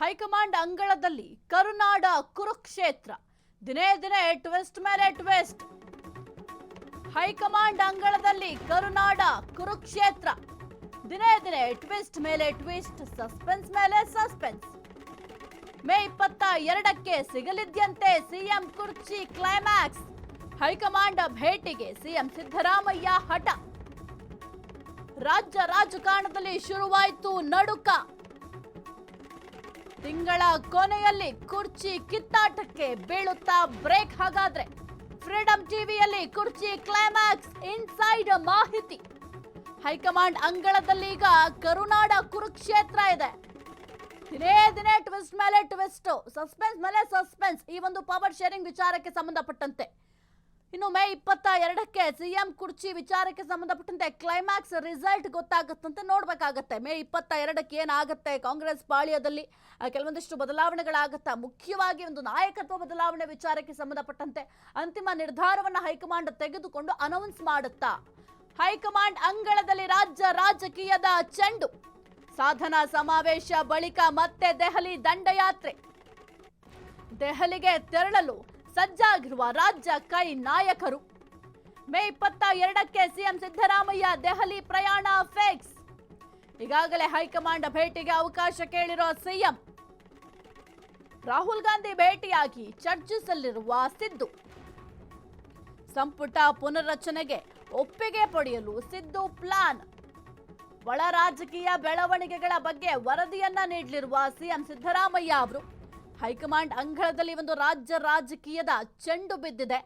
High command ಅಂಗಳದಲ್ಲಿ ಕರುನಾಡ ಕುರುಕ್ಷೇತ್ರ. ದಿನೇ ದಿನೇ ಟ್ವಿಸ್ಟ್ ಮೇಲೆ ಟ್ವಿಸ್ಟ್. ಹೈಕಮಾಂಡ್ ಅಂಗಳದಲ್ಲಿ ಕರುನಾಡ ಕುರುಕ್ಷೇತ್ರ. ದಿನೇ ದಿನೇ ಟ್ವಿಸ್ಟ್ ಮೇಲೆ ಟ್ವಿಸ್ಟ್, ಸಸ್ಪೆನ್ಸ್ ಮೇಲೆ ಸಸ್ಪೆನ್ಸ್. ಮೇ 22ಕ್ಕೆ ಸಿಗಲಿದ್ಯಂತೆ ಸಿಎಂ ಕುರ್ಚಿ ಕ್ಲೈಮ್ಯಾಕ್ಸ್. ಹೈಕಮಾಂಡ್ ಭೇಟಿಗೆ ಸಿಎಂ ಸಿದ್ದರಾಮಯ್ಯ ಹಠ. ರಾಜ್ಯ ರಾಜಕಾರಣದಲ್ಲಿ ಶುರುವಾಯಿತು ನಡುಕ. ತಿಂಗಳ ಕೊನೆಯಲ್ಲಿ ಕುರ್ಚಿ ಕಿತ್ತಾಟಕ್ಕೆ ಬೀಳುತ್ತಾ ಬ್ರೇಕ್. ಹಾಗಾದ್ರೆ ಫ್ರೀಡಂ ಟಿವಿಯಲ್ಲಿ ಕುರ್ಚಿ ಕ್ಲೈಮ್ಯಾಕ್ಸ್ ಇನ್ಸೈಡ್ ಮಾಹಿತಿ. ಹೈಕಮಾಂಡ್ ಅಂಗಳದಲ್ಲಿ ಈಗ ಕರುನಾಡ ಕುರುಕ್ಷೇತ್ರ ಇದೆ. ದಿನೇ ದಿನೇ ಟ್ವಿಸ್ಟ್ ಮೇಲೆ ಟ್ವಿಸ್ಟ್, ಸಸ್ಪೆನ್ಸ್ ಮೇಲೆ ಸಸ್ಪೆನ್ಸ್. ಈ ಒಂದು ಪವರ್ ಶೇರಿಂಗ್ ವಿಚಾರಕ್ಕೆ ಸಂಬಂಧಪಟ್ಟಂತೆ ಇನ್ನು ಮೇ 22ಕ್ಕೆ ಸಿಎಂ ಕುರ್ಚಿ ವಿಚಾರಕ್ಕೆ ಸಂಬಂಧಪಟ್ಟಂತೆ ಕ್ಲೈಮ್ಯಾಕ್ಸ್ ರಿಸಲ್ಟ್ ಗೊತ್ತಾಗುತ್ತಂತೆ. ನೋಡ್ಬೇಕಾಗತ್ತೆ ಮೇ 22ಕ್ಕೆ ಏನಾಗುತ್ತೆ. ಕಾಂಗ್ರೆಸ್ ಪಾಳ್ಯದಲ್ಲಿ ಕೆಲವೊಂದಿಷ್ಟು ಬದಲಾವಣೆಗಳಾಗುತ್ತಾ, ಮುಖ್ಯವಾಗಿ ಒಂದು ನಾಯಕತ್ವ ಬದಲಾವಣೆ ವಿಚಾರಕ್ಕೆ ಸಂಬಂಧಪಟ್ಟಂತೆ ಅಂತಿಮ ನಿರ್ಧಾರವನ್ನ ಹೈಕಮಾಂಡ್ ತೆಗೆದುಕೊಂಡು ಅನೌನ್ಸ್ ಮಾಡುತ್ತಾ. ಹೈಕಮಾಂಡ್ ಅಂಗಳದಲ್ಲಿ ರಾಜ್ಯ ರಾಜಕೀಯದ ಚೆಂಡು. ಸಾಧನಾ ಸಮಾವೇಶ ಬಳಿಕ ಮತ್ತೆ ದೆಹಲಿ ದಂಡಯಾತ್ರೆ. ದೆಹಲಿಗೆ ತೆರಳಲು ಸಜ್ಜಾಗಿರುವ ರಾಜ್ಯ ಕೈ ನಾಯಕರು. ಮೇ 22ಕ್ಕೆ ಸಿಎಂ ಸಿದ್ದರಾಮಯ್ಯ ದೆಹಲಿ ಪ್ರಯಾಣ ಫಿಕ್ಸ್. ಈಗಾಗಲೇ ಹೈಕಮಾಂಡ್ ಭೇಟಿಗೆ ಅವಕಾಶ ಕೇಳಿರೋ ಸಿಎಂ. ರಾಹುಲ್ ಗಾಂಧಿ ಭೇಟಿಯಾಗಿ ಚರ್ಚಿಸಲಿರುವ ಸಿದ್ದು. ಸಂಪುಟ ಪುನರ್ರಚನೆಗೆ ಒಪ್ಪಿಗೆ ಪಡೆಯಲು ಸಿದ್ದು ಪ್ಲಾನ್. ಒಳ ರಾಜಕೀಯ ಬೆಳವಣಿಗೆಗಳ ಬಗ್ಗೆ ವರದಿಯನ್ನ ನೀಡಲಿರುವ ಸಿಎಂ ಸಿದ್ದರಾಮಯ್ಯ ಅವರು. ಹೈಕಮಾಂಡ್ ಅಂಗಳದಲ್ಲಿ ಒಂದು ರಾಜ್ಯ ರಾಜಕೀಯದ ಚೆಂಡು ಬಿದ್ದಿದೆ.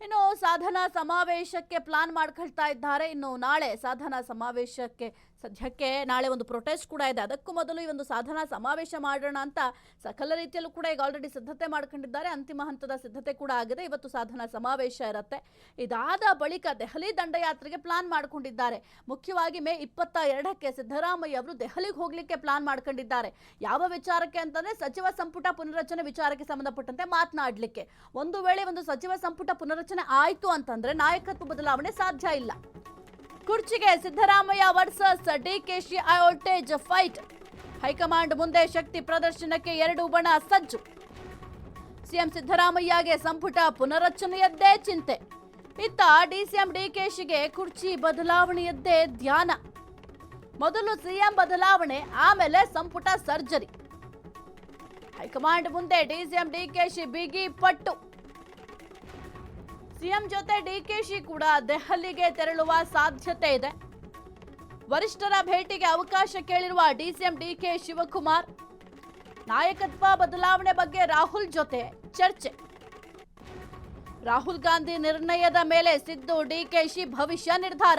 ಇನ್ನು ಸಾಧನಾ ಸಮಾವೇಶಕ್ಕೆ ಪ್ಲಾನ್ ಮಾಡ್ಕೊಳ್ತಾ ಇದ್ದಾರೆ. ಇನ್ನು ನಾಳೆ ಸಾಧನಾ ಸಮಾವೇಶಕ್ಕೆ ಸದ್ಯಕ್ಕೆ ನಾಳೆ ಒಂದು ಪ್ರೊಟೆಸ್ಟ್ ಕೂಡ ಇದೆ. ಅದಕ್ಕೂ ಮೊದಲು ಈ ಒಂದು ಸಾಧನಾ ಸಮಾವೇಶ ಮಾಡೋಣ ಅಂತ ಸಕಲ ರೀತಿಯಲ್ಲೂ ಕೂಡ ಈಗ ಆಲ್ರೆಡಿ ಸಿದ್ಧತೆ ಮಾಡ್ಕೊಂಡಿದ್ದಾರೆ. ಅಂತಿಮ ಹಂತದ ಸಿದ್ಧತೆ ಕೂಡ ಆಗಿದೆ. ಇವತ್ತು ಸಾಧನಾ ಸಮಾವೇಶ ಇರುತ್ತೆ. ಇದಾದ ಬಳಿಕ ದೆಹಲಿ ದಂಡಯಾತ್ರೆಗೆ ಪ್ಲಾನ್ ಮಾಡ್ಕೊಂಡಿದ್ದಾರೆ. ಮುಖ್ಯವಾಗಿ ಮೇ 22ಕ್ಕೆ ಸಿದ್ದರಾಮಯ್ಯ ಅವರು ದೆಹಲಿಗೆ ಹೋಗ್ಲಿಕ್ಕೆ ಪ್ಲಾನ್ ಮಾಡ್ಕೊಂಡಿದ್ದಾರೆ. ಯಾವ ವಿಚಾರಕ್ಕೆ ಅಂತಂದ್ರೆ ಸಚಿವ ಸಂಪುಟ ಪುನರ್ರಚನೆ ವಿಚಾರಕ್ಕೆ ಸಂಬಂಧಪಟ್ಟಂತೆ ಮಾತನಾಡಲಿಕ್ಕೆ. ಒಂದು ವೇಳೆ ಒಂದು ಸಚಿವ ಸಂಪುಟ ಪುನರ್ರಚನೆ ಆಯ್ತು ಅಂತಂದ್ರೆ ನಾಯಕತ್ವ ಬದಲಾವಣೆ ಸಾಧ್ಯ ಇಲ್ಲ. ಕುರ್ಚಿಗೆ Siddaramaiah versus DKShi voltage fight. High command ಮುಂದೆ ಶಕ್ತಿ ಪ್ರದರ್ಶನಕ್ಕೆ 2 ಬಣ ಸಜ್ಜು. ಸಿಎಂ ಸಿದ್ದರಾಮಯ್ಯಗೆ ಸಂಪುಟ ಪುನರಚನೆಯದ್ದೇ ಚಿಂತೆ. ಇತ್ತ ಡಿಸಿಎಂ ಡಿಕೆಶಿಗೆ ಕುರ್ಚಿ ಬದಲಾವಣೆಯದ್ದೇ ಧ್ಯಾನ. ಮೊದಲು ಸಿಎಂ ಬದಲಾವಣೆ, ಆಮೇಲೆ ಸಂಪುಟ ಸರ್ಜರಿ. ಹೈಕಮಾಂಡ್ ಮುಂದೆ ಡಿಸಿಎಂ ಡಿಕೆಶಿ ಬಿಗಿ ಪಟ್ಟು. ಸಿಎಂ ಜೊತೆ ಡಿಕೆಶಿ ಕೂಡ ದೆಹಲಿಗೆ ತೆರಳುವ ಸಾಧ್ಯತೆ ಇದೆ. ವರಿಷ್ಠರ ಭೇಟಿಗೆ ಅವಕಾಶ ಕೇಳಿರುವ ಡಿಸಿಎಂ ಡಿಕೆ ಶಿವಕುಮಾರ್. ನಾಯಕತ್ವ ಬದಲಾವಣೆ ಬಗ್ಗೆ ರಾಹುಲ್ ಜೊತೆ ಚರ್ಚೆ. ರಾಹುಲ್ ಗಾಂಧಿ ನಿರ್ಣಯದ ಮೇಲೆ ಸಿದ್ದು ಡಿಕೆಶಿ ಭವಿಷ್ಯ ನಿರ್ಧಾರ.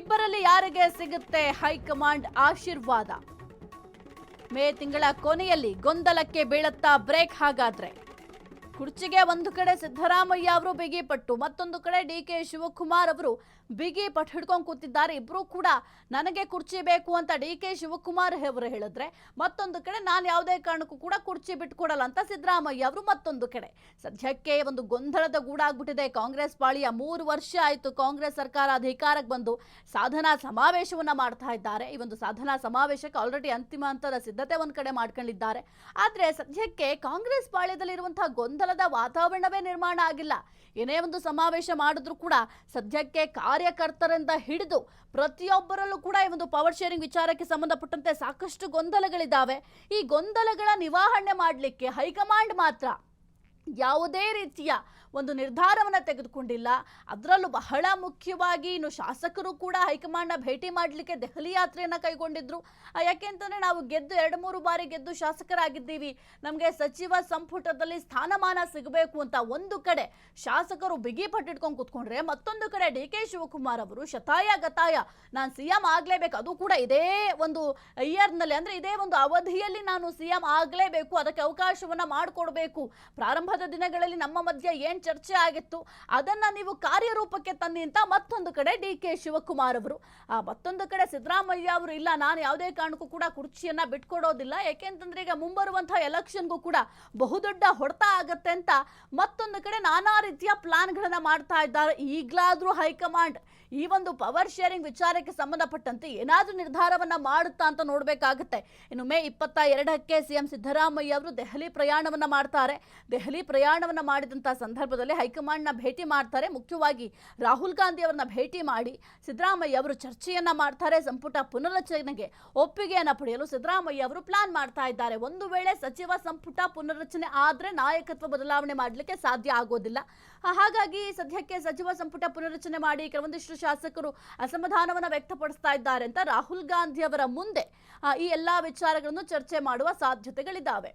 ಇಬ್ಬರಲ್ಲಿ ಯಾರಿಗೆ ಸಿಗುತ್ತೆ ಹೈಕಮಾಂಡ್ ಆಶೀರ್ವಾದ? ಮೇ ತಿಂಗಳ ಕೊನೆಯಲ್ಲಿ ಗೊಂದಲಕ್ಕೆ ಬೀಳುತ್ತಾ ಬ್ರೇಕ್. ಹಾಗಾದ್ರೆ ಕುರ್ಚಿಗೆ ಒಂದು ಕಡೆ ಸಿದ್ದರಾಮಯ್ಯ ಅವರು ಬಿಗಿಪಟ್ಟು, ಮತ್ತೊಂದು ಕಡೆ ಡಿಕೆ ಶಿವಕುಮಾರ್ ಅವರು ಬಿಗಿಪಟ್ಟು ಹಿಡ್ಕೊಂಡು ಕೂತಿದ್ದಾರೆ. ಇಬ್ರು ಕೂಡ ನನಗೆ ಕುರ್ಚಿ ಬೇಕು ಅಂತ ಡಿಕೆ ಶಿವಕುಮಾರ್ ಅವರು ಹೇಳಿದ್ರೆ, ಮತ್ತೊಂದು ಕಡೆ ನಾನು ಯಾವುದೇ ಕಾರಣಕ್ಕೂ ಕೂಡ ಕುರ್ಚಿ ಬಿಟ್ಕೊಡಲ್ಲ ಅಂತ ಸಿದ್ದರಾಮಯ್ಯ ಅವರು ಮತ್ತೊಂದು ಕಡೆ. ಸದ್ಯಕ್ಕೆ ಒಂದು ಗೊಂದಲದ ಗೂಡಾಗ್ಬಿಟ್ಟಿದೆ ಕಾಂಗ್ರೆಸ್ ಪಾಳಿಯ. 3 ವರ್ಷ ಆಯಿತು ಕಾಂಗ್ರೆಸ್ ಸರ್ಕಾರ ಅಧಿಕಾರಕ್ಕೆ ಬಂದು. ಸಾಧನಾ ಸಮಾವೇಶವನ್ನ ಮಾಡ್ತಾ ಇದ್ದಾರೆ. ಈ ಒಂದು ಸಾಧನಾ ಸಮಾವೇಶಕ್ಕೆ ಆಲ್ರೆಡಿ ಅಂತಿಮ ಹಂತದ ಸಿದ್ಧತೆ ಒಂದ್ ಕಡೆ ಮಾಡ್ಕೊಂಡಿದ್ದಾರೆ. ಆದ್ರೆ ಸದ್ಯಕ್ಕೆ ಕಾಂಗ್ರೆಸ್ ಪಾಳ್ಯದಲ್ಲಿರುವಂತಹ ಗೊಂದಲದ ವಾತಾವರಣವೇ ನಿರ್ಮಾಣ ಆಗಿಲ್ಲ. ಏನೇ ಒಂದು ಸಮಾವೇಶ ಮಾಡಿದ್ರು ಕೂಡ ಸದ್ಯಕ್ಕೆ ಕಾರ್ಯಕರ್ತರಿಂದ ಹಿಡಿದು ಪ್ರತಿಯೊಬ್ಬರಲ್ಲೂ ಕೂಡ ಈ ಒಂದು ಪವರ್ ಶೇರಿಂಗ್ ವಿಚಾರಕ್ಕೆ ಸಂಬಂಧಪಟ್ಟಂತೆ ಸಾಕಷ್ಟು ಗೊಂದಲಗಳಿದ್ದಾವೆ. ಈ ಗೊಂದಲಗಳ ನಿವಾರಣೆ ಮಾಡಲಿಕ್ಕೆ ಹೈಕಮಾಂಡ್ ಮಾತ್ರ ಯಾವುದೇ ರೀತಿಯ ಒಂದು ನಿರ್ಧಾರವನ್ನು ತೆಗೆದುಕೊಂಡಿಲ್ಲ. ಅದರಲ್ಲೂ ಬಹಳ ಮುಖ್ಯವಾಗಿ ಇನ್ನು ಶಾಸಕರು ಕೂಡ ಹೈಕಮಾಂಡ್ನ ಭೇಟಿ ಮಾಡಲಿಕ್ಕೆ ದೆಹಲಿ ಯಾತ್ರೆಯನ್ನು ಕೈಗೊಂಡಿದ್ರು. ಯಾಕೆಂತಂದ್ರೆ ನಾವು ಗೆದ್ದು 2-3 ಬಾರಿ ಗೆದ್ದು ಶಾಸಕರಾಗಿದ್ದೀವಿ, ನಮಗೆ ಸಚಿವ ಸಂಪುಟದಲ್ಲಿ ಸ್ಥಾನಮಾನ ಸಿಗಬೇಕು ಅಂತ ಒಂದು ಕಡೆ ಶಾಸಕರು ಬಿಗಿ ಪಟ್ಟಿಟ್ಕೊಂಡು ಕೂತ್ಕೊಂಡ್ರೆ, ಮತ್ತೊಂದು ಕಡೆ ಡಿಕೆ ಶಿವಕುಮಾರ್ ಅವರು ಶತಾಯ ಗತಾಯ ನಾನು ಸಿಎಂ ಆಗಲೇಬೇಕು, ಅದು ಕೂಡ ಇದೇ ಒಂದು ಇಯರ್ನಲ್ಲಿ, ಅಂದ್ರೆ ಇದೇ ಒಂದು ಅವಧಿಯಲ್ಲಿ ನಾನು ಸಿಎಂ ಆಗಲೇಬೇಕು, ಅದಕ್ಕೆ ಅವಕಾಶವನ್ನ ಮಾಡಿಕೊಡ್ಬೇಕು. ಪ್ರಾರಂಭದ ದಿನಗಳಲ್ಲಿ ನಮ್ಮ ಮಧ್ಯೆ ಏನ್ ಏನ್ ಚರ್ಚೆ ಆಗಿತ್ತು ಅದನ್ನ ನೀವು ಕಾರ್ಯರೂಪಕ್ಕೆ ತನ್ನಿ ಅಂತ ಮತ್ತೊಂದು ಕಡೆ ಡಿ ಕೆ ಶಿವಕುಮಾರ್ ಅವರು, ಮತ್ತೊಂದು ಕಡೆ ಸಿದ್ದರಾಮಯ್ಯ ಅವರು ಇಲ್ಲ ನಾನು ಯಾವುದೇ ಕಾರಣಕ್ಕೂ ಕೂಡ ಕುರ್ಚಿಯನ್ನ ಬಿಟ್ಕೊಡೋದಿಲ್ಲ, ಯಾಕೆಂತಂದ್ರೆ ಈಗ ಮುಂಬರುವಂತಹ ಎಲೆಕ್ಷನ್ಗೂ ಕೂಡ ಬಹುದೊಡ್ಡ ಹೊಡೆತ ಆಗತ್ತೆ ಅಂತ ಮತ್ತೊಂದು ಕಡೆ ನಾನಾ ರೀತಿಯ ಪ್ಲಾನ್ಗಳನ್ನ ಮಾಡ್ತಾ ಇದ್ದಾರೆ. ಈಗಲಾದ್ರೂ ಹೈಕಮಾಂಡ್ ಈ ಒಂದು ಪವರ್ ಶೇರಿಂಗ್ ವಿಚಾರಕ್ಕೆ ಸಂಬಂಧಪಟ್ಟಂತೆ ಏನಾದ್ರೂ ನಿರ್ಧಾರವನ್ನ ಮಾಡುತ್ತಾ ಅಂತ ನೋಡ್ಬೇಕಾಗತ್ತೆ. ಇನ್ನು ಮೇ 22ಕ್ಕೆ ಸಿಎಂ ಸಿದ್ದರಾಮಯ್ಯ ಅವರು ದೆಹಲಿ ಪ್ರಯಾಣವನ್ನ ಮಾಡ್ತಾರೆ. ದೆಹಲಿ ಪ್ರಯಾಣವನ್ನ ಮಾಡಿದಂತ ಸಂದರ್ಭದಲ್ಲಿ ಹೈಕಮಾಂಡ್ ನ ಭೇಟಿ ಮಾಡ್ತಾರೆ. ಮುಖ್ಯವಾಗಿ ರಾಹುಲ್ ಗಾಂಧಿ ಅವರನ್ನ ಭೇಟಿ ಮಾಡಿ ಸಿದ್ದರಾಮಯ್ಯ ಅವರು ಚರ್ಚೆಯನ್ನ ಮಾಡ್ತಾರೆ. ಸಂಪುಟ ಪುನರ್ರಚನೆಗೆ ಒಪ್ಪಿಗೆಯನ್ನ ಪಡೆಯಲು ಸಿದ್ದರಾಮಯ್ಯ ಅವರು ಪ್ಲಾನ್ ಮಾಡ್ತಾ ಇದ್ದಾರೆ. ಒಂದು ವೇಳೆ ಸಚಿವ ಸಂಪುಟ ಪುನರ್ರಚನೆ ಆದ್ರೆ ನಾಯಕತ್ವ ಬದಲಾವಣೆ ಮಾಡಲಿಕ್ಕೆ ಸಾಧ್ಯ ಆಗೋದಿಲ್ಲ. ಹಾಗಾಗಿ ಸದ್ಯಕ್ಕೆ ಸಚಿವ ಸಂಪುಟ ಪುನರ್ರಚನೆ ಮಾಡಿ ಕೆಲವೊಂದಿಷ್ಟು ಶಾಸಕರು ಅಸಮಾಧಾನವನ್ನ ವ್ಯಕ್ತಪಡಿಸ್ತಾ ಇದ್ದಾರೆ ಅಂತ ರಾಹುಲ್ ಗಾಂಧಿ ಅವರ ಮುಂದೆ ಈ ಎಲ್ಲಾ ವಿಚಾರಗಳನ್ನು ಚರ್ಚೆ ಮಾಡುವ ಸಾಧ್ಯತೆಗಳಿದ್ದಾವೆ.